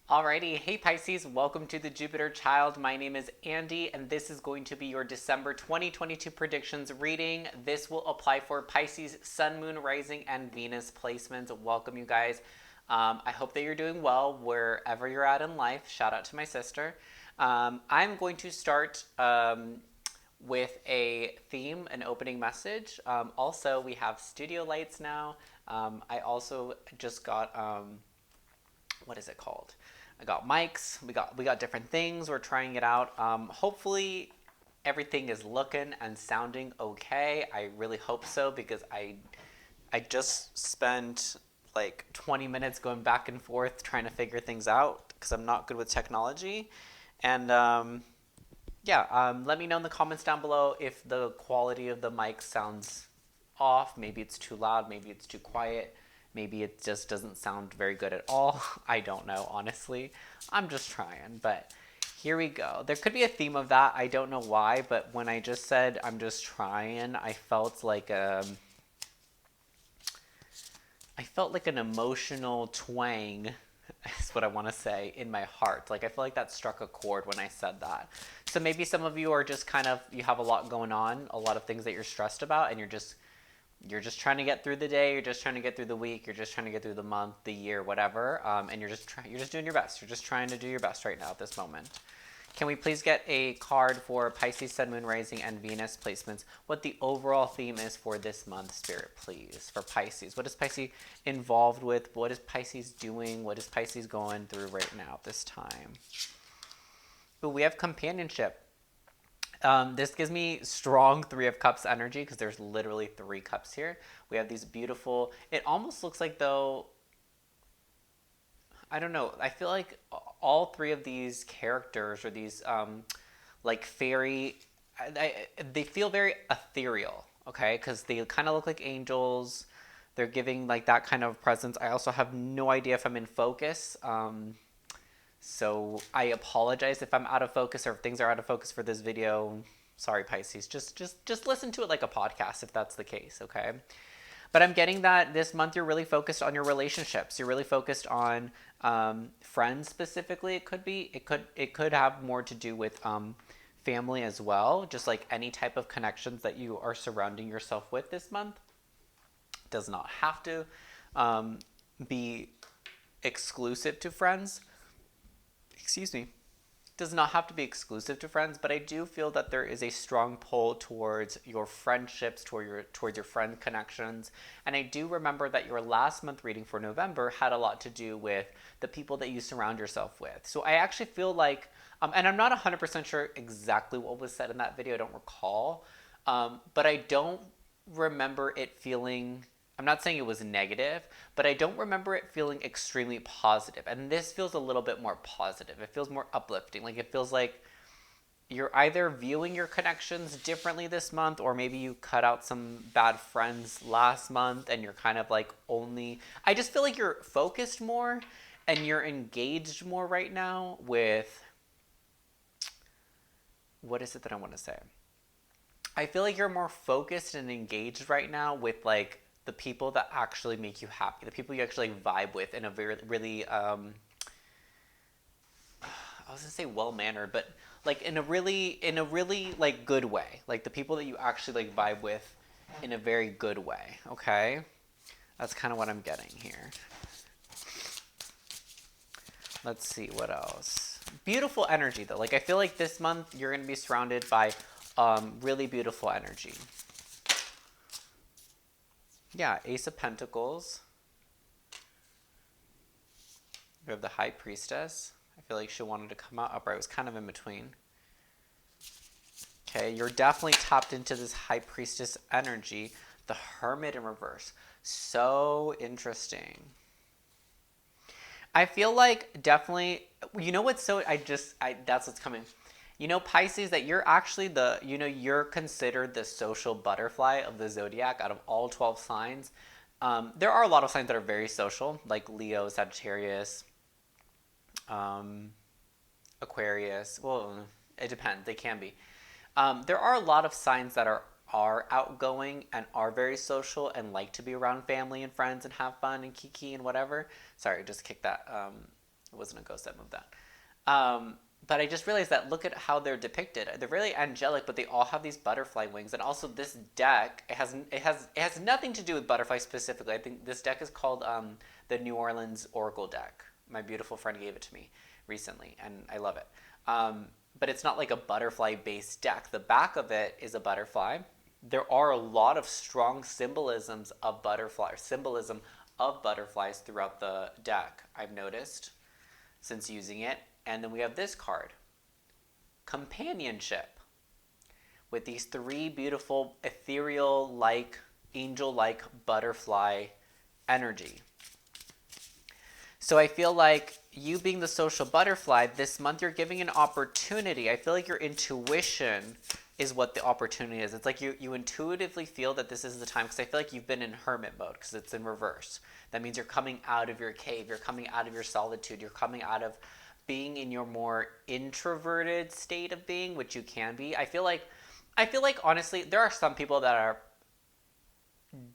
Alrighty, hey Pisces, welcome to the Jupiter Child. My name is Andy, and this is going to be your December 2022 predictions reading. This will apply for Pisces, Sun, Moon, Rising, and Venus placements. Welcome, you guys. I hope that you're doing well wherever you're at in life. Shout out to my sister. I'm going to start with a theme, an opening message. Also, we have studio lights now. I also just got what is it called? I got mics. We got different things. We're trying it out. Hopefully, everything is looking and sounding okay. I really hope so because I just spent like 20 minutes going back and forth trying to figure things out because I'm not good with technology. And yeah, let me know in the comments down below if the quality of the mic sounds off. Maybe it's too loud. Maybe it's too quiet. Maybe it just doesn't sound very good at all. I don't know, honestly. I'm just trying, but here we go. There could be a theme of that. I don't know why, but when I just said I'm just trying, I felt like an emotional twang is what I want to say in my heart. Like I feel like that struck a chord when I said that. So maybe some of you are just kind of you have a lot going on, a lot of things that you're stressed about, and you're just trying to get through the day, you're just trying to get through the week, you're just trying to get through the month, the year, whatever, and you're just doing your best. You're just trying to do your best right now at this moment. Can we please get a card for Pisces, Sun, Moon, Rising, and Venus placements? What the overall theme is for this month, Spirit, please, for Pisces. What is Pisces involved with? What is Pisces doing? What is Pisces going through right now at this time? Ooh, we have companionship. This gives me strong Three of Cups energy because there's literally three cups here. We have these beautiful. It almost looks like though. I don't know. I feel like all three of these characters or these like fairy, they feel very ethereal. Okay, because they kind of look like angels. They're giving like that kind of presence. I also have no idea if I'm in focus. So I apologize if I'm out of focus or if things are out of focus for this video. Sorry, Pisces. Just listen to it like a podcast if that's the case, okay? But I'm getting that this month you're really focused on your relationships. You're really focused on friends specifically. It could have more to do with family as well. Just like any type of connections that you are surrounding yourself with this month does not have to be exclusive to friends. Excuse me, does not have to be exclusive to friends, but I do feel that there is a strong pull towards your friendships, towards your friend connections. And I do remember that your last month reading for November had a lot to do with the people that you surround yourself with. So I actually feel like, and I'm not 100% sure exactly what was said in that video, I don't recall, but I don't remember it feeling. I'm not saying it was negative, but I don't remember it feeling extremely positive. And this feels a little bit more positive. It feels more uplifting. Like it feels like you're either viewing your connections differently this month, or maybe you cut out some bad friends last month and you're kind of like only. I just feel like you're focused more and you're engaged more right now with. What is it that I want to say? I feel like you're more focused and engaged right now with like the people that actually make you happy, the people you actually vibe with in a very really I was gonna say well mannered, but like in a really like good way, like the people that you actually like vibe with in a very good way. Okay, that's kind of what I'm getting here. Let's see what else. Beautiful energy though. Like I feel like this month you're gonna be surrounded by really beautiful energy. Yeah, Ace of Pentacles. We have the High Priestess. I feel like she wanted to come out upright. It was kind of in between. Okay, you're definitely tapped into this High Priestess energy. The Hermit in reverse. So interesting. I feel like definitely, you know what's so, that's what's coming. You know, Pisces, that you're actually you're considered the social butterfly of the zodiac out of all 12 signs. There are a lot of signs that are very social, like Leo, Sagittarius, um, Aquarius. Well, it depends. They can be. There are a lot of signs that are outgoing and are very social and like to be around family and friends and have fun and kiki and whatever. Sorry, just kicked that It wasn't a ghost that moved that. But I just realized that look at how they're depicted. They're really angelic, but they all have these butterfly wings. And also, this deck it has nothing to do with butterfly specifically. I think this deck is called the New Orleans Oracle deck. My beautiful friend gave it to me recently, and I love it. But it's not like a butterfly based deck. The back of it is a butterfly. There are a lot of strong symbolism of butterflies throughout the deck. I've noticed since using it. And then we have this card, Companionship, with these three beautiful ethereal like angel like butterfly energy. So I feel like you being the social butterfly, this month you're giving an opportunity. I feel like your intuition is what the opportunity is. It's like you intuitively feel that this is the time, because I feel like you've been in hermit mode because it's in reverse. That means you're coming out of your cave, you're coming out of your solitude, you're coming out of being in your more introverted state of being, which you can be. I feel like honestly, there are some people that are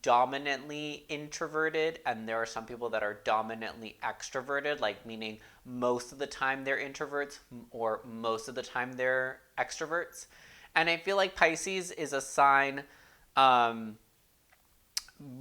dominantly introverted and there are some people that are dominantly extroverted, like meaning most of the time they're introverts or most of the time they're extroverts. And I feel like Pisces is a sign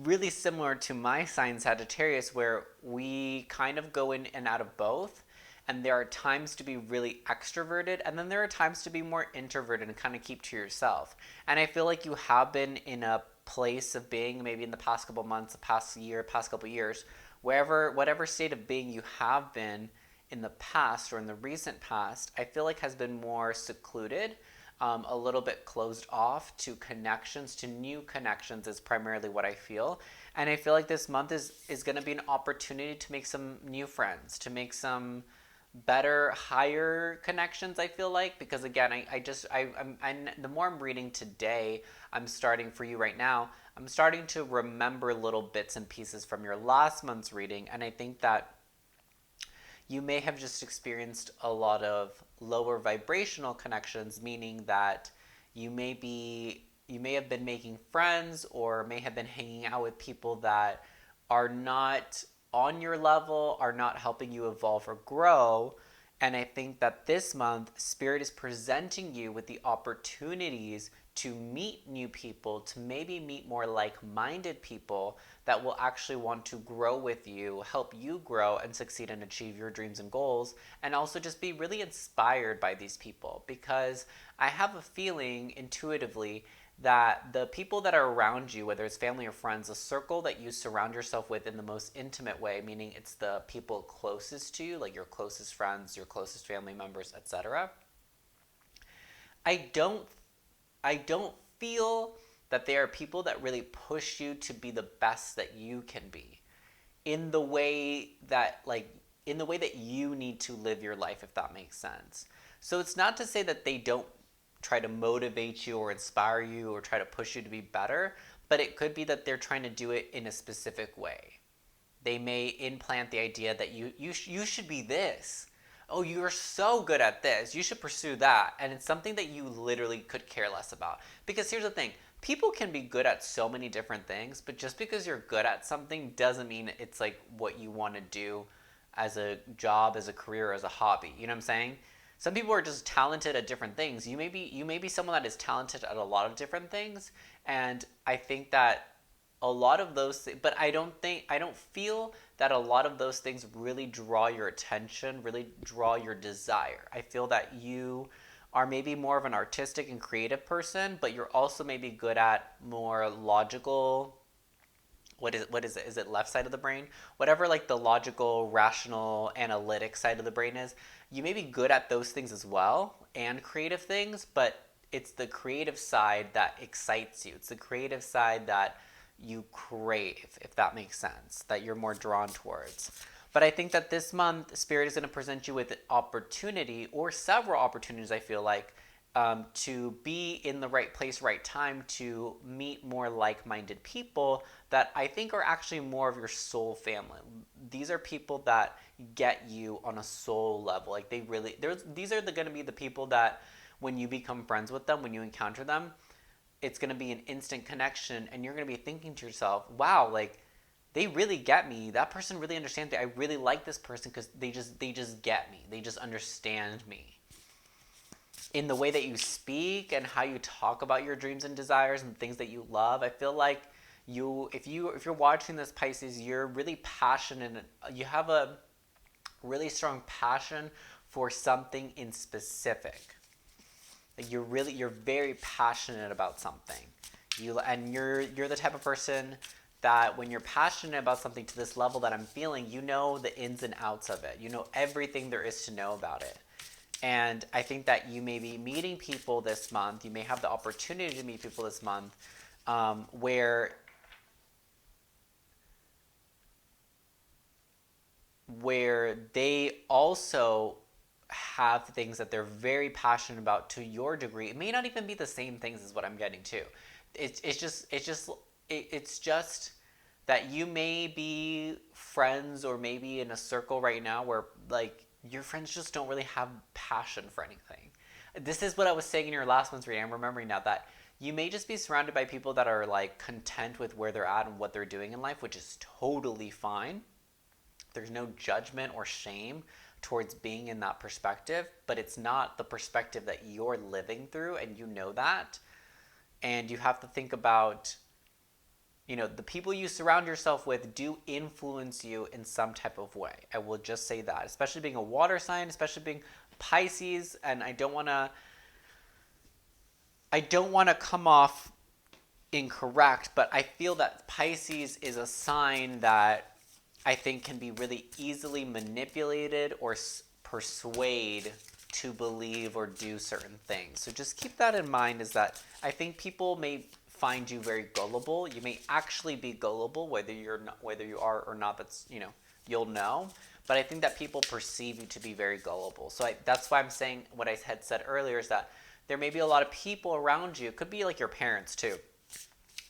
really similar to my sign Sagittarius, where we kind of go in and out of both. And there are times to be really extroverted, and then there are times to be more introverted and kind of keep to yourself. And I feel like you have been in a place of being, maybe in the past couple months, the past year, past couple years, whatever state of being you have been in the past or in the recent past, I feel like has been more secluded, a little bit closed off to connections, to new connections is primarily what I feel. And I feel like this month is going to be an opportunity to make some new friends, to make some better, higher connections. I feel like, because again, the more I'm reading today, I'm starting for you right now. I'm starting to remember little bits and pieces from your last month's reading, and I think that you may have just experienced a lot of lower vibrational connections, meaning that you may have been making friends or may have been hanging out with people that are not on your level, are not helping you evolve or grow. And I think that this month, Spirit is presenting you with the opportunities to meet new people, to maybe meet more like minded people that will actually want to grow with you, help you grow and succeed and achieve your dreams and goals, and also just be really inspired by these people. Because I have a feeling intuitively that the people that are around you, whether it's family or friends, the circle that you surround yourself with in the most intimate way, meaning it's the people closest to you, like your closest friends, your closest family members, etc. I don't I don't feel that they are people that really push you to be the best that you can be in the way that you need to live your life, if that makes sense. So it's not to say that they don't try to motivate you or inspire you or try to push you to be better, but it could be that they're trying to do it in a specific way. They may implant the idea that you should be this. Oh, you're so good at this. You should pursue that. And it's something that you literally could care less about. Because here's the thing, people can be good at so many different things, but just because you're good at something doesn't mean it's like what you want to do as a job, as a career, as a hobby. You know what I'm saying? Some people are just talented at different things. You may be someone that is talented at a lot of different things, and I think that a lot of those but I don't feel that a lot of those things really draw your attention, really draw your desire. I feel that you are maybe more of an artistic and creative person, but you're also maybe good at more logical, what is it? Is it left side of the brain? Whatever, like the logical, rational, analytic side of the brain is. You may be good at those things as well and creative things, but it's the creative side that excites you. It's the creative side that you crave, if that makes sense, that you're more drawn towards. But I think that this month, Spirit is going to present you with an opportunity or several opportunities, I feel like, to be in the right place, right time, to meet more like minded people that I think are actually more of your soul family. These are people that get you on a soul level. Like these are going to be the people that when you become friends with them, when you encounter them, it's going to be an instant connection, and you're going to be thinking to yourself, wow, like they really get me. That person really understands me. I really like this person because they just get me. They just understand me. In the way that you speak and how you talk about your dreams and desires and things that you love, I feel like if you're watching this, Pisces, you're really passionate. You have a really strong passion for something in specific. Like you're very passionate about something. You're the type of person that when you're passionate about something to this level that I'm feeling, you know the ins and outs of it. You know everything there is to know about it. And I think that you may be meeting people this month. You may have the opportunity to meet people this month where they also have things that they're very passionate about to your degree. It may not even be the same things as what I'm getting to. It's just that you may be friends or maybe in a circle right now where like your friends just don't really have passion for anything. This is what I was saying in your last month's reading. I'm remembering now that you may just be surrounded by people that are like content with where they're at and what they're doing in life, which is totally fine. There's no judgment or shame towards being in that perspective, but it's not the perspective that you're living through, and you know that. And you have to think about, the people you surround yourself with do influence you in some type of way. I will just say that, especially being a water sign, especially being Pisces, and I don't want to come off incorrect, but I feel that Pisces is a sign that I think can be really easily manipulated or persuade to believe or do certain things. So just keep that in mind, is that I think people may find you very gullible. You may actually be gullible, whether you are or not. That's you'll know. But I think that people perceive you to be very gullible. So that's why I'm saying what I had said earlier, is that there may be a lot of people around you. It could be like your parents too.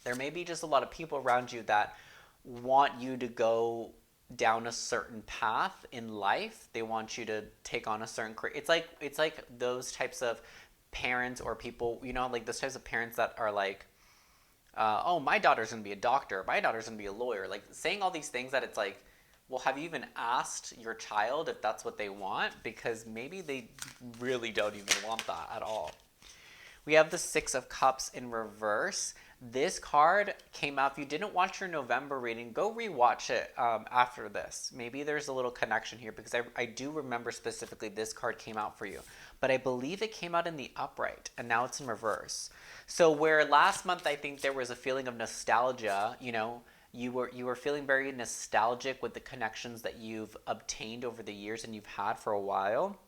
There may be just a lot of people around you that want you to go down a certain path in life. They want you to take on a certain career. It's like those types of parents or people, like those types of parents that are like, oh, my daughter's gonna be a doctor, my daughter's gonna be a lawyer, like saying all these things that it's like, well, have you even asked your child if that's what they want? Because maybe they really don't even want that at all. We have the Six of Cups in reverse. This card came out. If you didn't watch your November reading, go rewatch it after this. Maybe there's a little connection here, because I do remember specifically this card came out for you. But I believe it came out in the upright, and now it's in reverse. So where last month I think there was a feeling of nostalgia, you were feeling very nostalgic with the connections that you've obtained over the years and you've had for a while.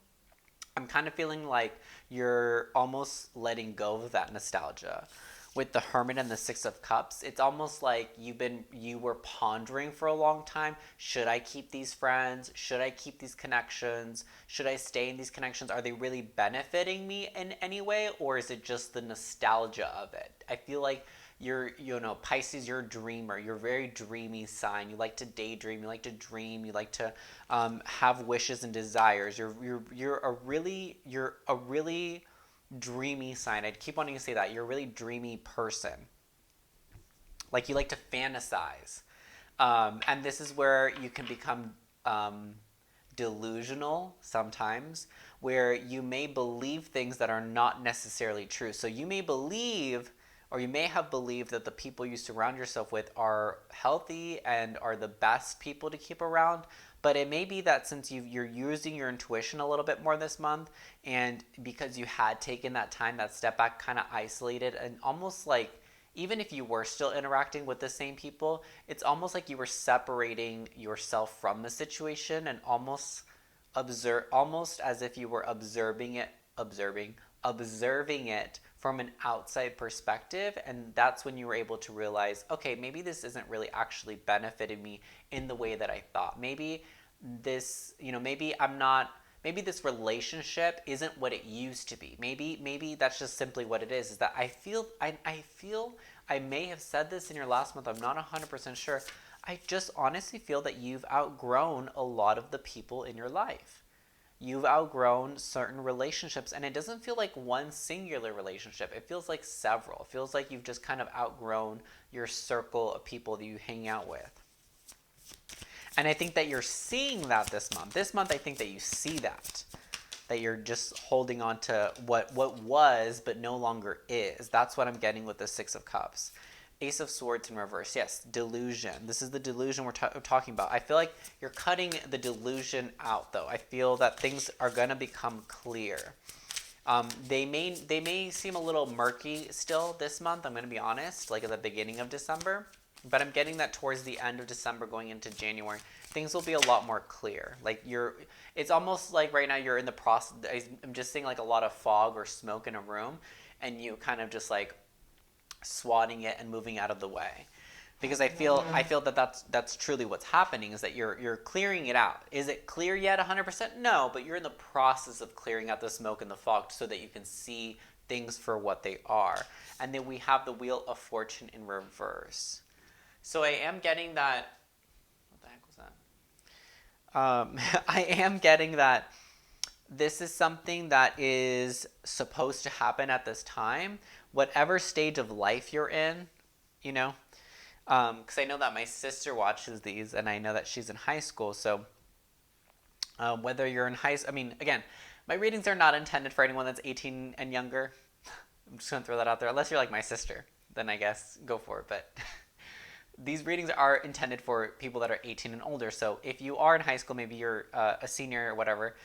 I'm kind of feeling like you're almost letting go of that nostalgia. With the Hermit and the Six of Cups, it's almost like you were pondering for a long time. Should I keep these friends? Should I keep these connections? Should I stay in these connections? Are they really benefiting me in any way, or is it just the nostalgia of it? I feel like Pisces, you're a dreamer. You're a very dreamy sign. You like to daydream. You like to dream. You like to have wishes and desires. You're a really dreamy sign. I keep wanting to say that. You're a really dreamy person. Like, you like to fantasize. And this is where you can become delusional sometimes, where you may believe things that are not necessarily true. So you may believe, or you may have believed, that the people you surround yourself with are healthy and are the best people to keep around. But it may be that since you're using your intuition a little bit more this month, and because you had taken that time, that step back, kind of isolated, and almost like, even if you were still interacting with the same people, it's almost like you were separating yourself from the situation and almost as if you were observing it from an outside perspective. And that's when you were able to realize, okay, maybe this isn't really actually benefiting me in the way that I thought. Maybe this, maybe this relationship isn't what it used to be. Maybe that's just simply what it is that I feel I may have said this in your last month. I'm not 100% sure. I just honestly feel that you've outgrown a lot of the people in your life. You've outgrown certain relationships, and it doesn't feel like one singular relationship. It feels like several. It feels like you've just kind of outgrown your circle of people that you hang out with. And I think that you're seeing that this month. This month, I think that you see that. That you're just holding on to what was, but no longer is. That's what I'm getting with the Six of Cups. Ace of Swords in reverse. Yes, delusion. This is the delusion we're talking about. I feel like you're cutting the delusion out, though. I feel that things are going to become clear. They may seem a little murky still this month. I'm going to be honest, like at the beginning of December, but I'm getting that towards the end of December, going into January, things will be a lot more clear. Like it's almost like right now you're in the process. I'm just seeing like a lot of fog or smoke in a room, and you kind of just like swatting it and moving out of the way. Because I feel that that's truly what's happening, is that you're clearing it out. Is it clear yet 100%? No, but you're in the process of clearing out the smoke and the fog so that you can see things for what they are. And then we have the Wheel of Fortune in reverse. So I am getting that. What the heck was that? I am getting that this is something that is supposed to happen at this time. Whatever stage of life you're in, you know, because I know that my sister watches these, and I know that she's in high school. So whether you're in high, I mean, again, my readings are not intended for anyone that's 18 and younger. I'm just gonna throw that out there. Unless you're like my sister, then I guess go for it. But these readings are intended for people that are 18 and older. So if you are in high school, maybe you're a senior or whatever,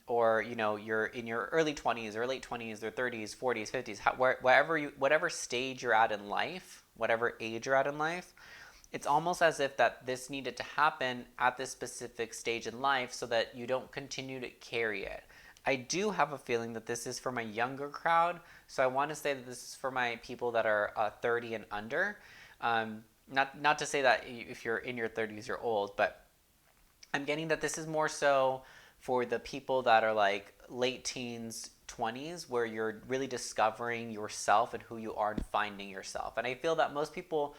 or you're in your early 20s or late 20s or 30s, 40s, 50s, whatever stage you're at in life, whatever age you're at in life, it's almost as if that this needed to happen at this specific stage in life so that you don't continue to carry it. I do have a feeling that this is for my younger crowd, so I want to say that this is for my people that are 30 and under. Not to say that if you're in your 30s you're old, but I'm getting that this is more so for the people that are like late teens, 20s, where you're really discovering yourself and who you are and finding yourself. And I feel that most people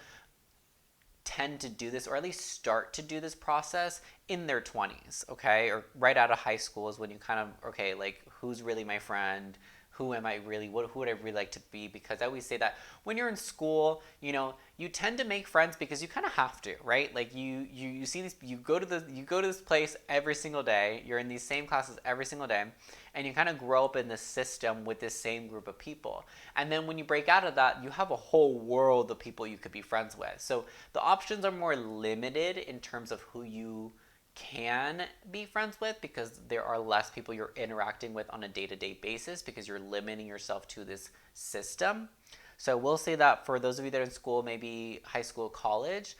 tend to do this, or at least start to do this process in their 20s, okay? Or right out of high school is when you kind of, okay, like, who's really my friend? Who am I really? Who would I really like to be? Because I always say that when you're in school, you tend to make friends because you kind of have to, right? Like you see these, you go to this place every single day. You're in these same classes every single day, and you kind of grow up in this system with this same group of people. And then when you break out of that, you have a whole world of people you could be friends with. So the options are more limited in terms of who you can be friends with, because there are less people you're interacting with on a day-to-day basis because you're limiting yourself to this system. So we'll say that for those of you that are in school, maybe high school, college,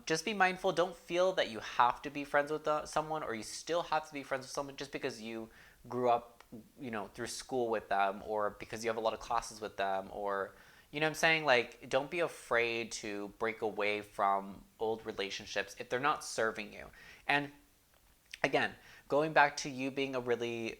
just be mindful. Don't feel that you have to be friends with someone, or you still have to be friends with someone just because you grew up, through school with them, or because you have a lot of classes with them, or you know what I'm saying? Like, don't be afraid to break away from old relationships if they're not serving you. And again, going back to you being a really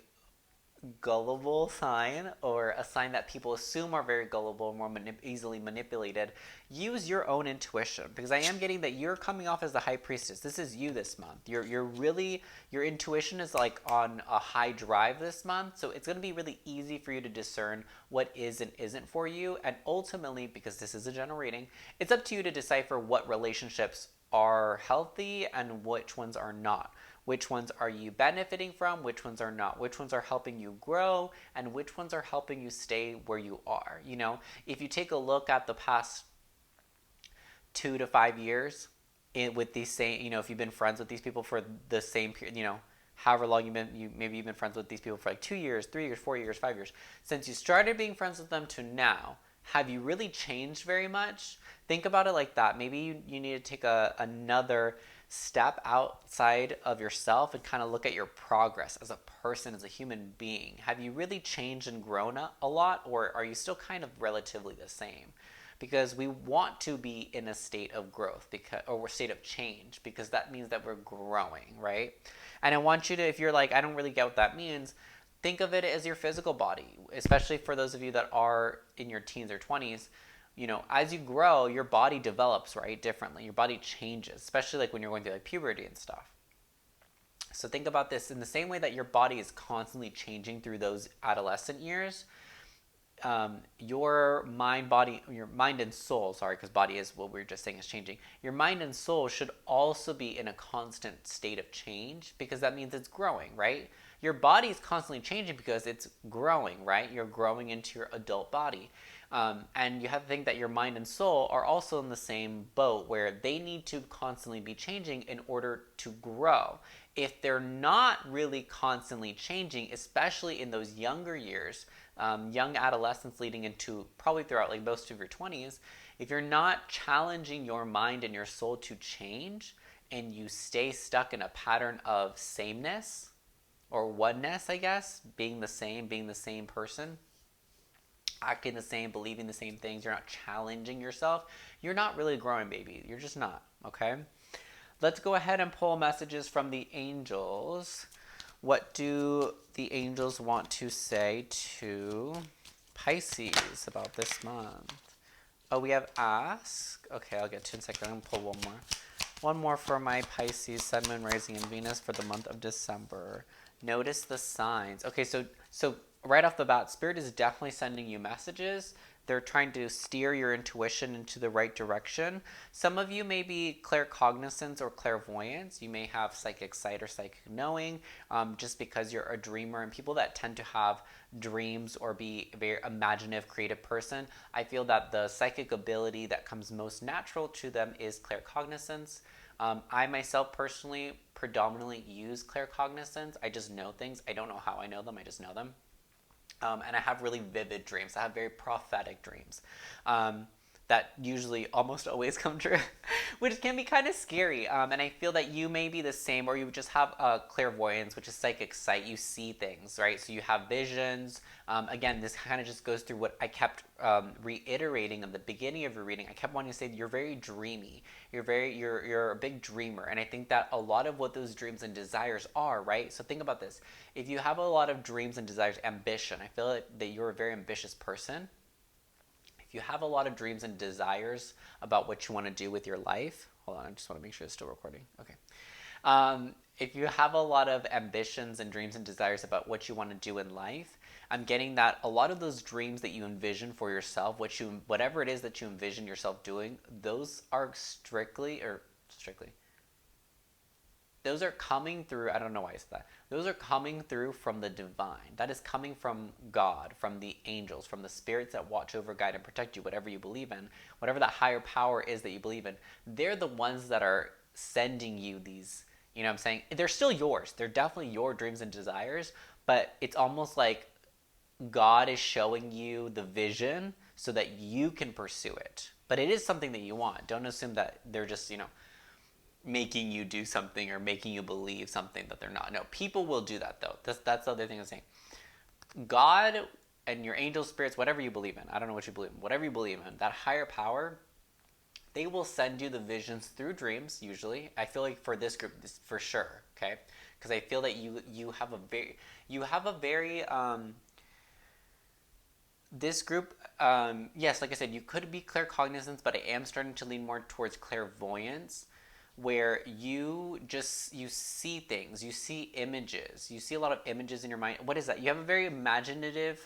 gullible sign, or a sign that people assume are very gullible, more easily manipulated, use your own intuition, because I am getting that you're coming off as the high priestess. This is you this month. You're really, your intuition is like on a high drive this month, so it's going to be really easy for you to discern what is and isn't for you. And ultimately, because this is a general reading, it's up to you to decipher what relationships are healthy and which ones are not. Which ones are you benefiting from? Which ones are not? Which ones are helping you grow? And which ones are helping you stay where you are? If you take a look at the past 2 to 5 years, with these same, if you've been friends with these people for the same period, however long maybe you've been friends with these people for like 2 years, 3 years, 4 years, 5 years, since you started being friends with them to now, have you really changed very much? Think about it like that. Maybe you need to take another step outside of yourself and kind of look at your progress as a person, as a human being. Have you really changed and grown a lot, or are you still kind of relatively the same? Because we want to be in a state of growth, or a state of change, because that means that we're growing, right? And I want you to, if you're like, I don't really get what that means, think of it as your physical body, especially for those of you that are in your teens or 20s. As you grow, your body develops, right, differently. Your body changes, especially like when you're going through like puberty and stuff. So think about this in the same way that your body is constantly changing through those adolescent years. your mind, body, your mind and soul, sorry, because body is what we are just saying is changing. Your mind and soul should also be in a constant state of change because that means it's growing, right? Your body is constantly changing because it's growing, right? You're growing into your adult body. And you have to think that your mind and soul are also in the same boat where they need to constantly be changing in order to grow. If they're not really constantly changing, especially in those younger years, young adolescence leading into probably throughout like most of your 20s, if you're not challenging your mind and your soul to change and you stay stuck in a pattern of sameness or oneness, I guess, being the same person, acting the same, believing the same things, you're not challenging yourself, you're not really growing, baby. You're just not, okay? Let's go ahead and pull messages from the angels. What do the angels want to say to Pisces about this month? Oh, we have ask. Okay, I'll get to it in a second. I'm going to pull one more. One more for my Pisces, Sun, Moon, Rising, and Venus for the month of December. Notice the signs. Okay, so right off the bat, Spirit is definitely sending you messages. They're trying to steer your intuition into the right direction. Some of you may be claircognizance or clairvoyance. You may have psychic sight or psychic knowing, just because you're a dreamer. And people that tend to have dreams or be a very imaginative, creative person, I feel that the psychic ability that comes most natural to them is claircognizance. I myself personally predominantly use claircognizance. I just know things. I don't know how I know them. I just know them. And I have really vivid dreams. I have very prophetic dreams that usually almost always come true, which can be kind of scary. And I feel that you may be the same, or you just have clairvoyance, which is psychic sight. You see things, right? So you have visions. Again, this kind of just goes through what I kept reiterating in the beginning of your reading. I kept wanting to say you're very dreamy. You're a big dreamer, and I think that a lot of what those dreams and desires are, right? So think about this: if you have a lot of dreams and desires, ambition, I feel like that you're a very ambitious person. If you have a lot of dreams and desires about what you want to do with your life, hold on, I just want to make sure it's still recording. Okay. If you have a lot of ambitions and dreams and desires about what you want to do in life, I'm getting that a lot of those dreams that you envision for yourself, whatever it is that you envision yourself doing, those are strictly, those are coming through. I don't know why I said that. Those are coming through from the divine. That is coming from God, from the angels, from the spirits that watch over, guide, and protect you, whatever you believe in, whatever that higher power is that you believe in. They're the ones that are sending you these, you know what I'm saying? They're still yours. They're definitely your dreams and desires, but it's almost like God is showing you the vision so that you can pursue it. But it is something that you want. Don't assume that they're just, making you do something or making you believe something that they're not. No, people will do that though. That's the other thing I'm saying. God and your angel spirits, whatever you believe in, I don't know what you believe in, whatever you believe in, that higher power, they will send you the visions through dreams usually. I feel like for this group, this for sure, okay? Because I feel that you have a very this group, yes, like I said, you could be claircognizance, but I am starting to lean more towards clairvoyance, where you see things, you see images, you see a lot of images in your mind. What is that? You have a very imaginative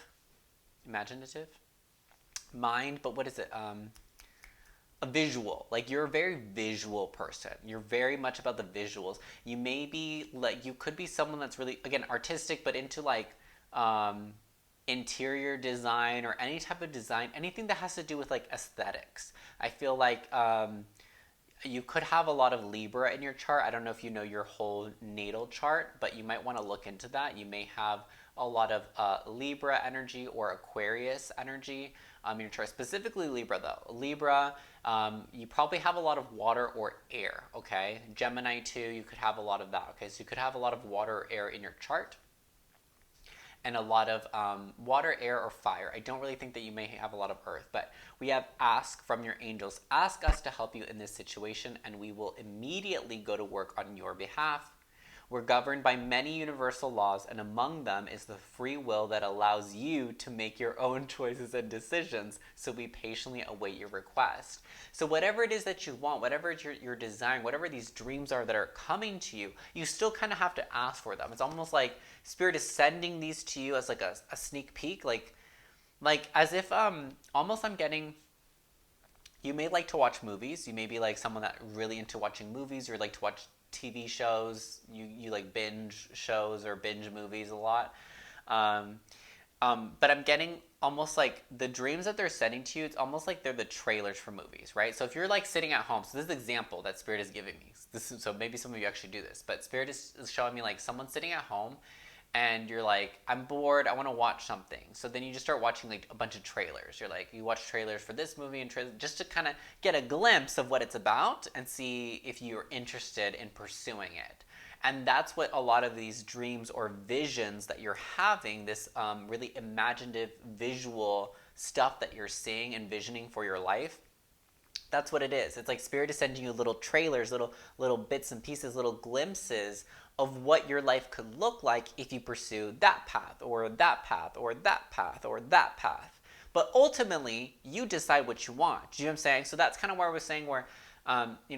mind, but what is it? A visual. Like, you're a very visual person. You're very much about the visuals. You may be like, you could be someone that's really, again, artistic, but into like interior design or any type of design, anything that has to do with like aesthetics. I feel like you could have a lot of Libra in your chart. I don't know if you know your whole natal chart, but you might want to look into that. You may have a lot of Libra energy or Aquarius energy in your chart. Specifically Libra though. Libra, you probably have a lot of water or air, okay? Gemini too, you could have a lot of that, okay? So you could have a lot of water or air in your chart. And a lot of water, air, or fire. I don't really think that you may have a lot of earth, but we have ask from your angels. Ask us to help you in this situation, and we will immediately go to work on your behalf. We're governed by many universal laws, and among them is the free will that allows you to make your own choices and decisions, so we patiently await your request. So whatever it is that you want, whatever you're desiring, whatever these dreams are that are coming to you, you still kind of have to ask for them. It's almost like Spirit is sending these to you as like a sneak peek, like Like as if almost I'm getting, you may like to watch movies. You may be like someone that really into watching movies, or like to watch TV shows. You like binge shows or binge movies a lot. Um, but I'm getting almost like the dreams that they're sending to you. It's almost like they're the trailers for movies, right? So if you're like sitting at home, so this is an example that Spirit is giving me. So maybe some of you actually do this, but Spirit is showing me like someone sitting at home, and you're like, I'm bored, I want to watch something. So then you just start watching like a bunch of trailers. You're like, you watch trailers for this movie and just to kind of get a glimpse of what it's about and see if you're interested in pursuing it. And that's what a lot of these dreams or visions that you're having, this really imaginative visual stuff that you're seeing and visioning for your life, that's what it is. It's like Spirit is sending you little trailers, little bits and pieces, little glimpses of what your life could look like if you pursue that path or that path or that path or that path. But ultimately, you decide what you want. Do you know what I'm saying? So that's kind of where I was saying where,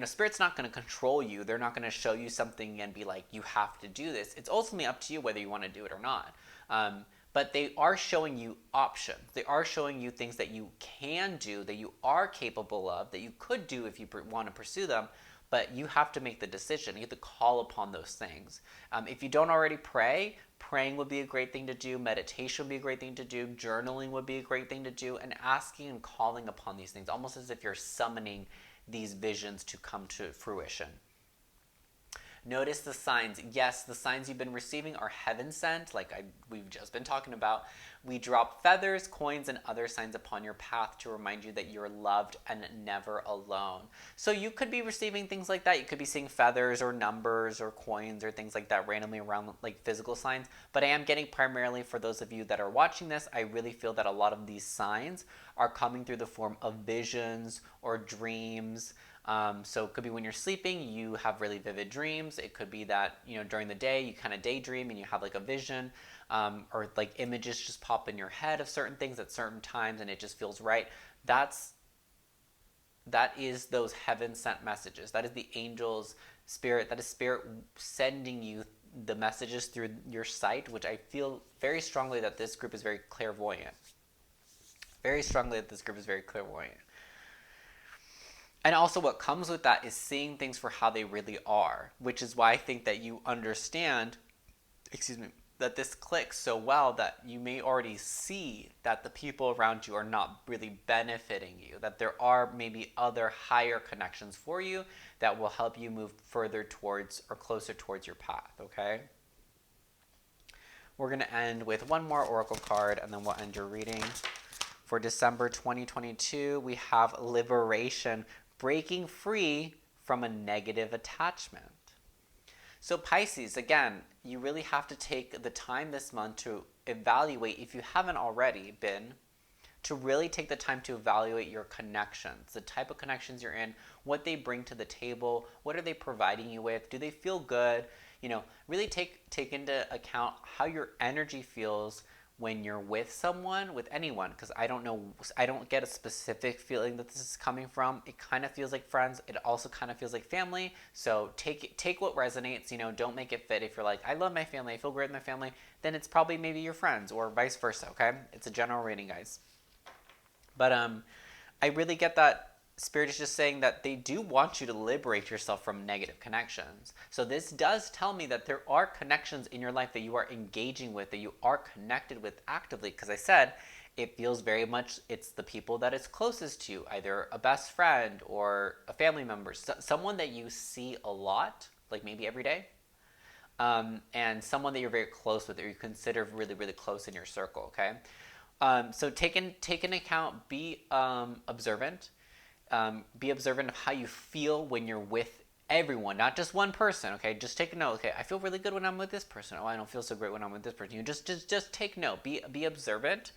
Spirit's not going to control you. They're not going to show you something and be like, you have to do this. It's ultimately up to you whether you want to do it or not. But they are showing you options. They are showing you things that you can do, that you are capable of, that you could do if you want to pursue them. But you have to make the decision. You have to call upon those things. If you don't already pray, praying would be a great thing to do. Meditation would be a great thing to do. Journaling would be a great thing to do. And asking and calling upon these things, almost as if you're summoning these visions to come to fruition. Notice the signs. Yes, the signs you've been receiving are heaven sent, like we've just been talking about. We drop feathers, coins, and other signs upon your path to remind you that you're loved and never alone. So you could be receiving things like that. You could be seeing feathers or numbers or coins or things like that randomly around, like physical signs. But I am getting primarily, for those of you that are watching this, I really feel that a lot of these signs are coming through the form of visions or dreams. So it could be when you're sleeping, you have really vivid dreams. It could be that, during the day, you kind of daydream and you have like a vision, or like images just pop in your head of certain things at certain times and it just feels right. That is those heaven sent messages. That is the angels, spirit. That is spirit sending you the messages through your sight, which I feel very strongly that this group is very clairvoyant. Very strongly that this group is very clairvoyant. And also what comes with that is seeing things for how they really are, which is why I think that you understand, that this clicks so well that you may already see that the people around you are not really benefiting you, that there are maybe other higher connections for you that will help you move further towards or closer towards your path, okay? We're going to end with one more oracle card and then we'll end your reading. For December 2022, we have Liberation, breaking free from a negative attachment. So Pisces, again, you really have to take the time this month to evaluate, if you haven't already been, to really take the time to evaluate your connections, the type of connections you're in, what they bring to the table, what are they providing you with, do they feel good? Really take into account how your energy feels when you're with someone, with anyone, because I don't get a specific feeling that this is coming from. It kind of feels like friends. It also kind of feels like family. So take what resonates. Don't make it fit. If you're like, I love my family, I feel great with my family, then it's probably maybe your friends or vice versa. Okay, it's a general reading, guys. But I really get that Spirit is just saying that they do want you to liberate yourself from negative connections. So this does tell me that there are connections in your life that you are engaging with, that you are connected with actively. Because I said, it feels very much, it's the people that is closest to you, either a best friend or a family member, someone that you see a lot, like maybe every day, and someone that you're very close with or you consider really, really close in your circle, okay? So take into account, be observant. Be observant of how you feel when you're with everyone, not just one person. Okay, just take a note. Okay, I feel really good when I'm with this person. Oh, I don't feel so great when I'm with this person. Just take note. Be observant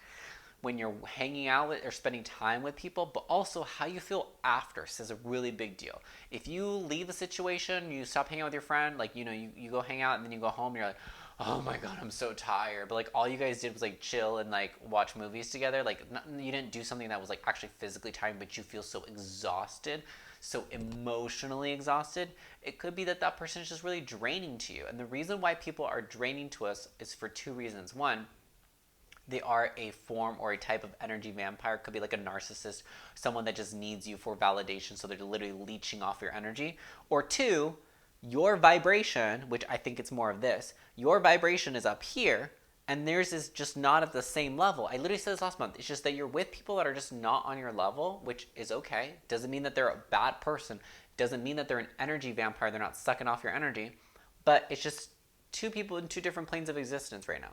when you're hanging out with or spending time with people, but also how you feel after. This is a really big deal. If you leave a situation, you stop hanging out with your friend, like you go hang out and then you go home, and you're like, oh my god, I'm so tired. But like all you guys did was like chill and like watch movies together. Like you didn't do something that was like actually physically tiring, but you feel so exhausted, so emotionally exhausted. It could be that person is just really draining to you. And the reason why people are draining to us is for two reasons. One, they are a form or a type of energy vampire. It could be like a narcissist, someone that just needs you for validation, so they're literally leeching off your energy. Or two, your vibration, which I think it's more of this, your vibration is up here and theirs is just not at the same level. I literally said this last month. It's just that you're with people that are just not on your level, which is okay. Doesn't mean that they're a bad person. Doesn't mean that they're an energy vampire. They're not sucking off your energy. But it's just two people in two different planes of existence right now.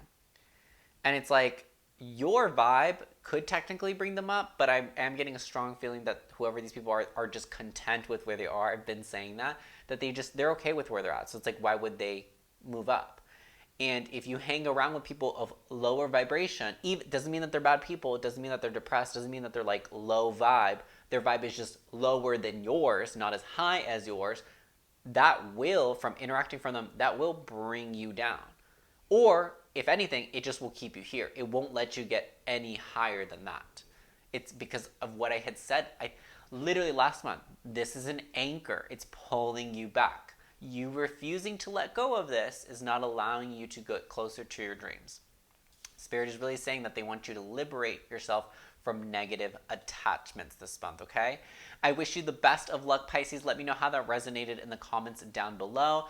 And it's like your vibe could technically bring them up, but I am getting a strong feeling that whoever these people are just content with where they are. I've been saying that they're okay with where they're at. So it's like, why would they move up? And if you hang around with people of lower vibration, even doesn't mean that they're bad people. It doesn't mean that they're depressed. Doesn't mean that they're like low vibe. Their vibe is just lower than yours, not as high as yours. That will, from interacting from them, that will bring you down. Or if anything, it just will keep you here. It won't let you get any higher than that. It's because of what I had said. I literally last month, this is an anchor. It's pulling you back. You refusing to let go of this is not allowing you to get closer to your dreams. Spirit is really saying that they want you to liberate yourself from negative attachments this month, okay? I wish you the best of luck, Pisces. Let me know how that resonated in the comments down below.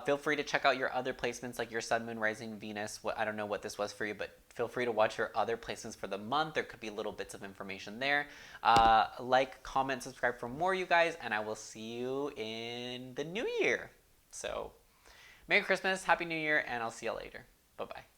Feel free to check out your other placements like your Sun, Moon, Rising, Venus. I don't know what this was for you, but feel free to watch your other placements for the month. There could be little bits of information there. Like, comment, subscribe for more, you guys, and I will see you in the new year. So, Merry Christmas, Happy New Year, and I'll see you later. Bye-bye.